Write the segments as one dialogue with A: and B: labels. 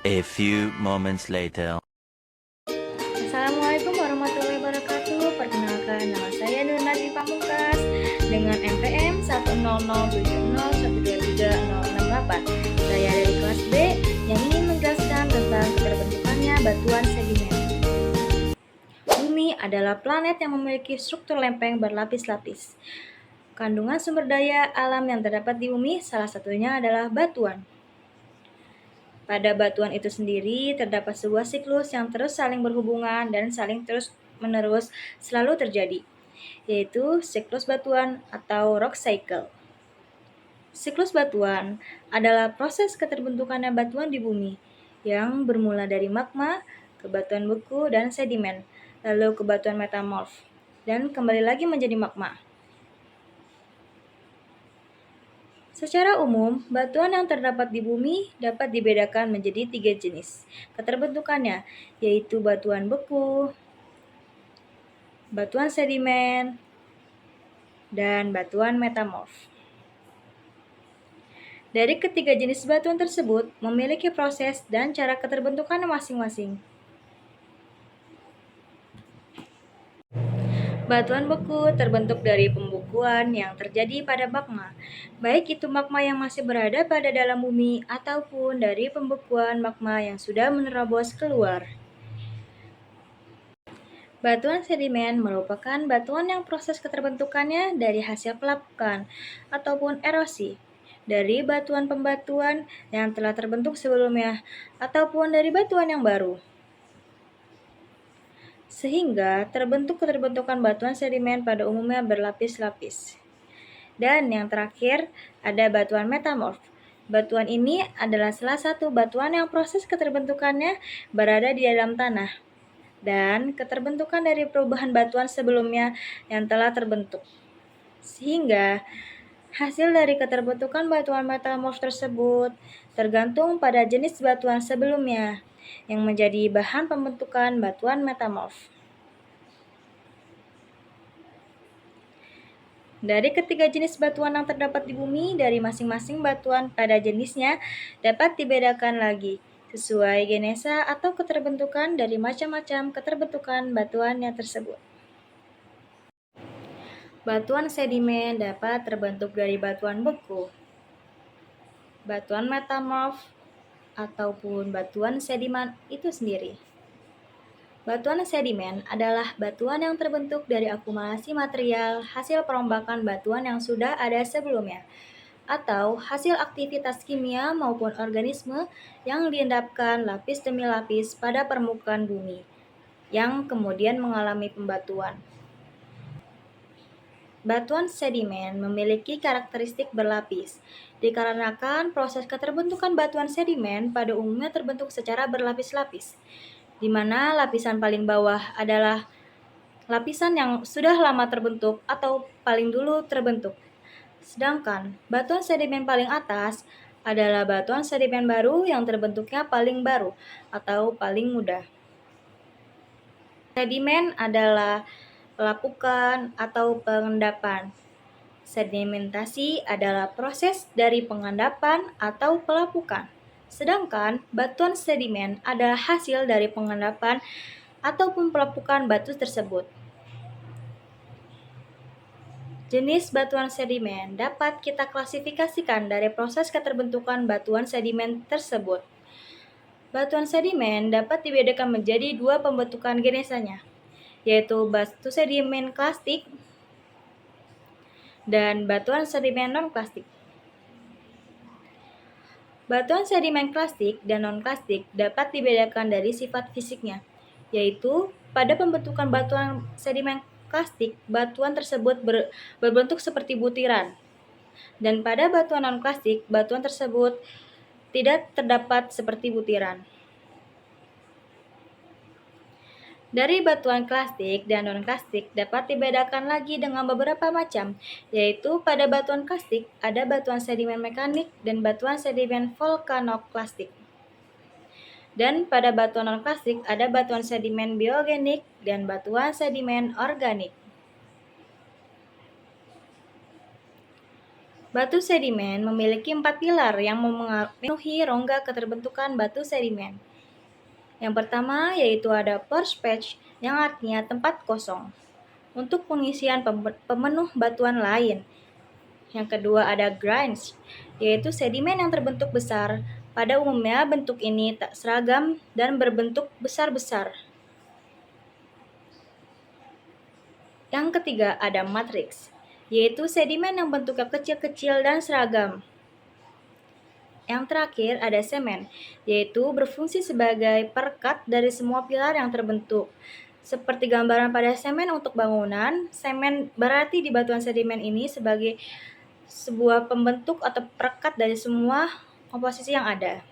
A: A few moments later.
B: Assalamualaikum warahmatullahi wabarakatuh. Perkenalkan, nama saya Nur Nadwi Pamungkas dengan NPM 10070123068. Saya dari kelas B yang ingin menjelaskan tentang keterbentukannya batuan sedimen. Bumi adalah planet yang memiliki struktur lempeng berlapis-lapis. Kandungan sumber daya alam yang terdapat di bumi salah satunya adalah batuan. Pada batuan itu sendiri terdapat sebuah siklus yang terus saling berhubungan dan saling terus-menerus selalu terjadi, yaitu siklus batuan atau rock cycle. Siklus batuan adalah proses keterbentukannya batuan di bumi yang bermula dari magma ke batuan beku dan sedimen, lalu ke batuan metamorf, dan kembali lagi menjadi magma. Secara umum, batuan yang terdapat di bumi dapat dibedakan menjadi 3 jenis keterbentukannya, yaitu batuan beku, batuan sedimen, dan batuan metamorf. Dari ketiga jenis batuan tersebut memiliki proses dan cara keterbentukannya masing-masing. Batuan beku terbentuk dari pembukuan yang terjadi pada magma, baik itu magma yang masih berada pada dalam bumi ataupun dari pembekuan magma yang sudah menerobos keluar. Batuan sedimen merupakan batuan yang proses keterbentukannya dari hasil pelapukan ataupun erosi dari batuan pembatuan yang telah terbentuk sebelumnya ataupun dari batuan yang baru, sehingga terbentuk keterbentukan batuan sedimen pada umumnya berlapis-lapis. Dan yang terakhir ada batuan metamorf. Batuan ini adalah salah satu batuan yang proses keterbentukannya berada di dalam tanah dan keterbentukan dari perubahan batuan sebelumnya yang telah terbentuk. Sehingga hasil dari keterbentukan batuan metamorf tersebut tergantung pada jenis batuan sebelumnya yang menjadi bahan pembentukan batuan metamorf. Dari ketiga jenis batuan yang terdapat di bumi, dari masing-masing batuan pada jenisnya dapat dibedakan lagi sesuai genesa atau keterbentukan dari macam-macam keterbentukan batuannya tersebut. Batuan sedimen dapat terbentuk dari batuan beku, batuan metamorf, ataupun batuan sedimen itu sendiri. Batuan sedimen adalah batuan yang terbentuk dari akumulasi material hasil perombakan batuan yang sudah ada sebelumnya, atau hasil aktivitas kimia maupun organisme yang diendapkan lapis demi lapis pada permukaan bumi, yang kemudian mengalami pembatuan. Batuan sedimen memiliki karakteristik berlapis, dikarenakan proses keterbentukan batuan sedimen pada umumnya terbentuk secara berlapis-lapis, di mana lapisan paling bawah adalah lapisan yang sudah lama terbentuk atau paling dulu terbentuk. Sedangkan batuan sedimen paling atas adalah batuan sedimen baru yang terbentuknya paling baru atau paling muda. Sedimen adalah pelapukan atau pengendapan. Sedimentasi adalah proses dari pengendapan atau pelapukan. Sedangkan batuan sedimen adalah hasil dari pengendapan ataupun pelapukan batu tersebut. Jenis batuan sedimen dapat kita klasifikasikan dari proses keterbentukan batuan sedimen tersebut. Batuan sedimen dapat dibedakan menjadi dua pembentukan genesanya, yaitu batu sedimen klastik dan batuan sedimen non-klastik. Batuan sedimen klastik dan non-klastik dapat dibedakan dari sifat fisiknya, yaitu pada pembentukan batuan sedimen klastik, batuan tersebut berbentuk seperti butiran, dan pada batuan non-klastik, batuan tersebut tidak terdapat seperti butiran. Dari batuan klastik dan non-klastik dapat dibedakan lagi dengan beberapa macam, yaitu pada batuan klastik ada batuan sedimen mekanik dan batuan sedimen vulkanoklastik. Dan pada batuan non-klastik ada batuan sedimen biogenik dan batuan sedimen organik. Batu sedimen memiliki 4 pilar yang memenuhi rongga keterbentukan batu sedimen. Yang pertama yaitu ada pore space yang artinya tempat kosong untuk pengisian pemenuh batuan lain. Yang kedua ada grains, yaitu sedimen yang terbentuk besar. Pada umumnya bentuk ini tak seragam dan berbentuk besar-besar. Yang ketiga ada matrix, yaitu sedimen yang bentuknya kecil-kecil dan seragam. Yang terakhir ada semen, yaitu berfungsi sebagai perekat dari semua pilar yang terbentuk. Seperti gambaran pada semen untuk bangunan, semen berarti di batuan sedimen ini sebagai sebuah pembentuk atau perekat dari semua komposisi yang ada.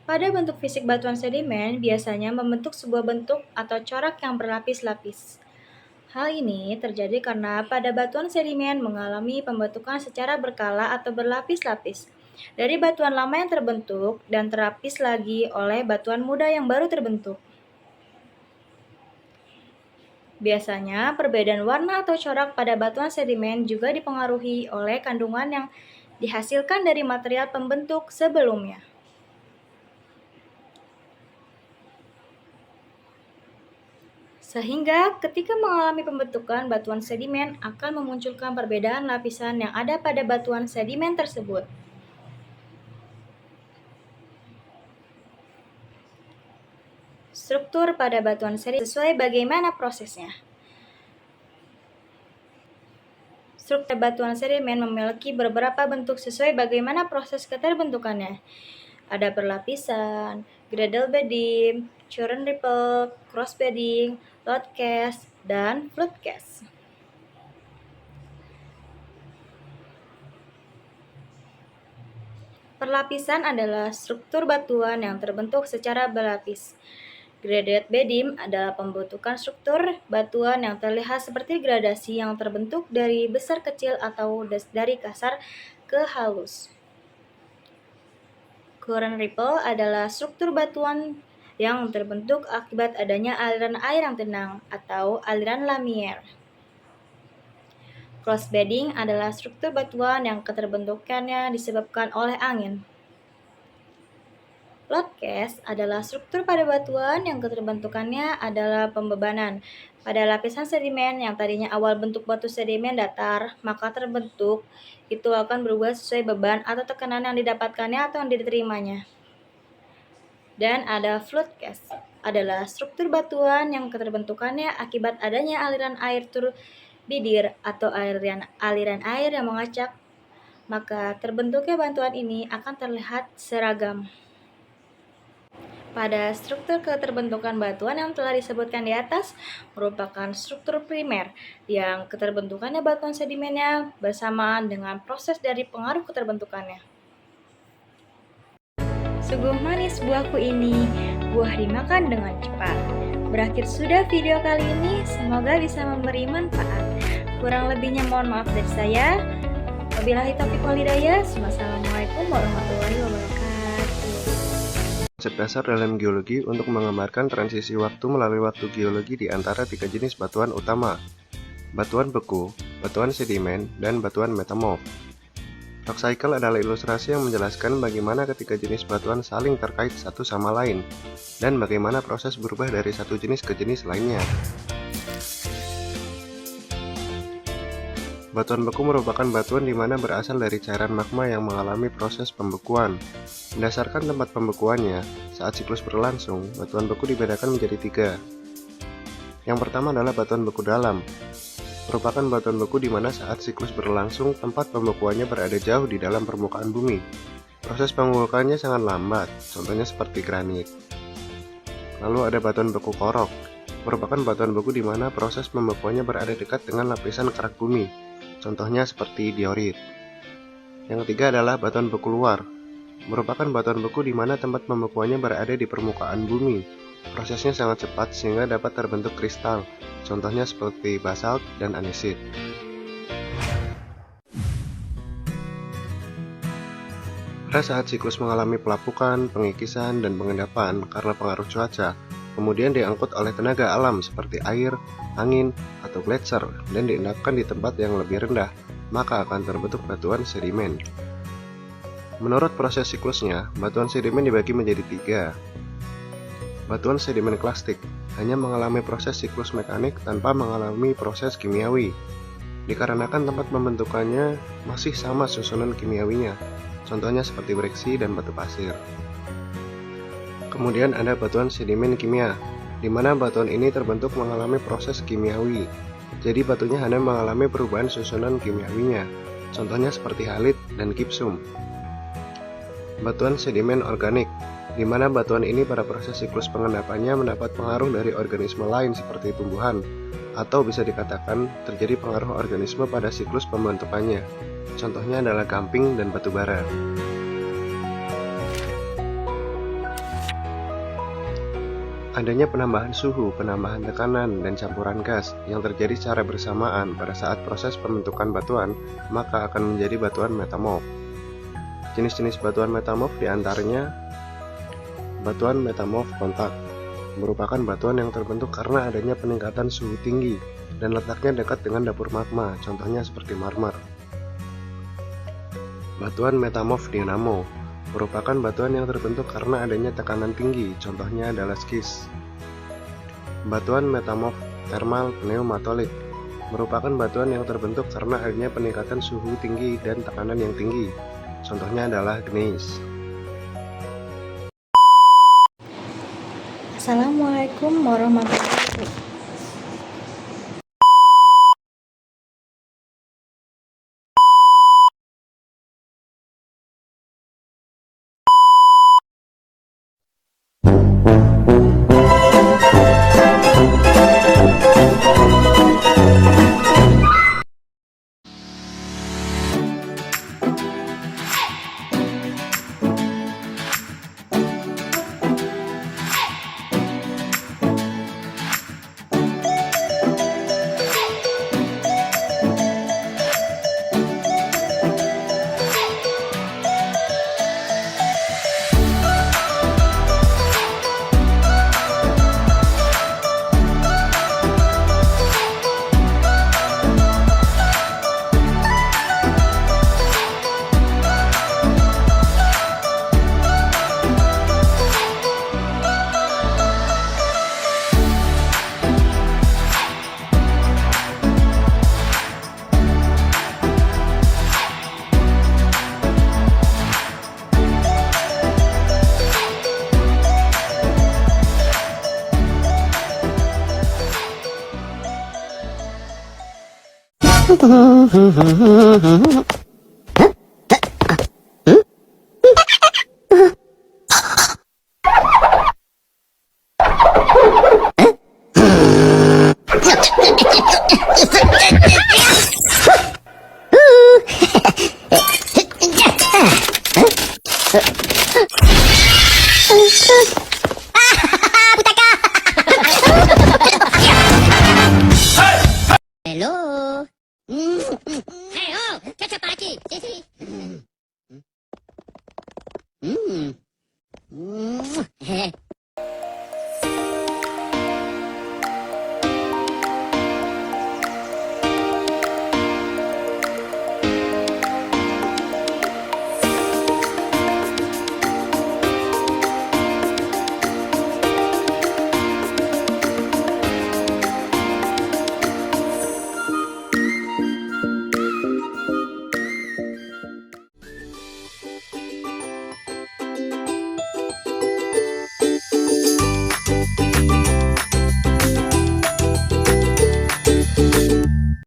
B: Pada bentuk fisik batuan sedimen biasanya membentuk sebuah bentuk atau corak yang berlapis-lapis. Hal ini terjadi karena pada batuan sedimen mengalami pembentukan secara berkala atau berlapis-lapis dari batuan lama yang terbentuk dan terapis lagi oleh batuan muda yang baru terbentuk. Biasanya, perbedaan warna atau corak pada batuan sedimen juga dipengaruhi oleh kandungan yang dihasilkan dari material pembentuk sebelumnya. Sehingga ketika mengalami pembentukan, batuan sedimen akan memunculkan perbedaan lapisan yang ada pada batuan sedimen tersebut. Struktur pada batuan sedimen sesuai bagaimana prosesnya. Struktur batuan sedimen memiliki beberapa bentuk sesuai bagaimana proses keterbentukannya. Ada berlapisan, cradle bedding, churn ripple, cross bedding, load cast, dan flood cast. Perlapisan adalah struktur batuan yang terbentuk secara berlapis. Graded bedding adalah pembentukan struktur batuan yang terlihat seperti gradasi yang terbentuk dari besar kecil atau dari kasar ke halus. Current ripple adalah struktur batuan yang terbentuk akibat adanya aliran air yang tenang atau aliran lamier. Cross bedding adalah struktur batuan yang keterbentukannya disebabkan oleh angin. Load cast adalah struktur pada batuan yang keterbentukannya adalah pembebanan. Pada lapisan sedimen yang tadinya awal bentuk batu sedimen datar, maka terbentuk itu akan berubah sesuai beban atau tekanan yang didapatkannya atau yang diterimanya. Dan ada flood cast adalah struktur batuan yang keterbentukannya akibat adanya aliran air bibir atau aliran air yang mengacak, maka terbentuknya batuan ini akan terlihat seragam. Pada struktur keterbentukan batuan yang telah disebutkan di atas merupakan struktur primer yang keterbentukannya batuan sedimennya bersamaan dengan proses dari pengaruh keterbentukannya. Sungguh manis buahku ini, buah dimakan dengan cepat. Berakhir sudah video kali ini, semoga bisa memberi manfaat. Kurang lebihnya mohon maaf dari saya. Wabillahi taufiq wal hidayah. Wassalamualaikum warahmatullahi wabarakatuh.
C: Konsep dasar dalam geologi untuk menggambarkan transisi waktu melalui waktu geologi di antara 3 jenis batuan utama: batuan beku, batuan sedimen, dan batuan metamorf. Rock cycle adalah ilustrasi yang menjelaskan bagaimana ketiga jenis batuan saling terkait satu sama lain, dan bagaimana proses berubah dari satu jenis ke jenis lainnya. Batuan beku merupakan batuan di mana berasal dari cairan magma yang mengalami proses pembekuan. Berdasarkan tempat pembekuannya, saat siklus berlangsung, batuan beku dibedakan menjadi 3. Yang pertama adalah batuan beku dalam. merupakan batuan beku di mana saat siklus berlangsung, tempat pembekuannya berada jauh di dalam permukaan bumi. Proses pembekuannya sangat lambat, contohnya seperti granit. Lalu ada batuan beku korok, merupakan batuan beku di mana proses pembekuannya berada dekat dengan lapisan kerak bumi, contohnya seperti diorit. Yang ketiga adalah batuan beku luar, merupakan batuan beku di mana tempat pembekuannya berada di permukaan bumi. Prosesnya sangat cepat sehingga dapat terbentuk kristal, contohnya seperti basalt dan andesit. Pada saat siklus mengalami pelapukan, pengikisan, dan pengendapan karena pengaruh cuaca, kemudian diangkut oleh tenaga alam seperti air, angin, atau gletser dan diendapkan di tempat yang lebih rendah, maka akan terbentuk batuan sedimen. Menurut proses siklusnya, batuan sedimen dibagi menjadi 3. Batuan sedimen klastik hanya mengalami proses siklus mekanik tanpa mengalami proses kimiawi, dikarenakan tempat pembentukannya masih sama susunan kimiawinya, contohnya seperti breksi dan batu pasir. Kemudian ada batuan sedimen kimia, di mana batuan ini terbentuk mengalami proses kimiawi, jadi batunya hanya mengalami perubahan susunan kimiawinya, contohnya seperti halit dan gipsum. Batuan sedimen organik, di mana batuan ini pada proses siklus pengendapannya mendapat pengaruh dari organisme lain seperti tumbuhan, atau bisa dikatakan terjadi pengaruh organisme pada siklus pembentukannya. Contohnya adalah gamping dan batu bara. Adanya penambahan suhu, penambahan tekanan, dan campuran gas yang terjadi secara bersamaan pada saat proses pembentukan batuan, maka akan menjadi batuan metamorf. Jenis-jenis batuan metamorf diantaranya batuan metamorf kontak, merupakan batuan yang terbentuk karena adanya peningkatan suhu tinggi dan letaknya dekat dengan dapur magma, contohnya seperti marmer. Batuan metamorf dinamo, merupakan batuan yang terbentuk karena adanya tekanan tinggi, contohnya adalah skis. Batuan metamorf thermal pneumatolik, merupakan batuan yang terbentuk karena adanya peningkatan suhu tinggi dan tekanan yang tinggi, contohnya adalah gneiss.
B: Assalamualaikum warahmatullahi wabarakatuh.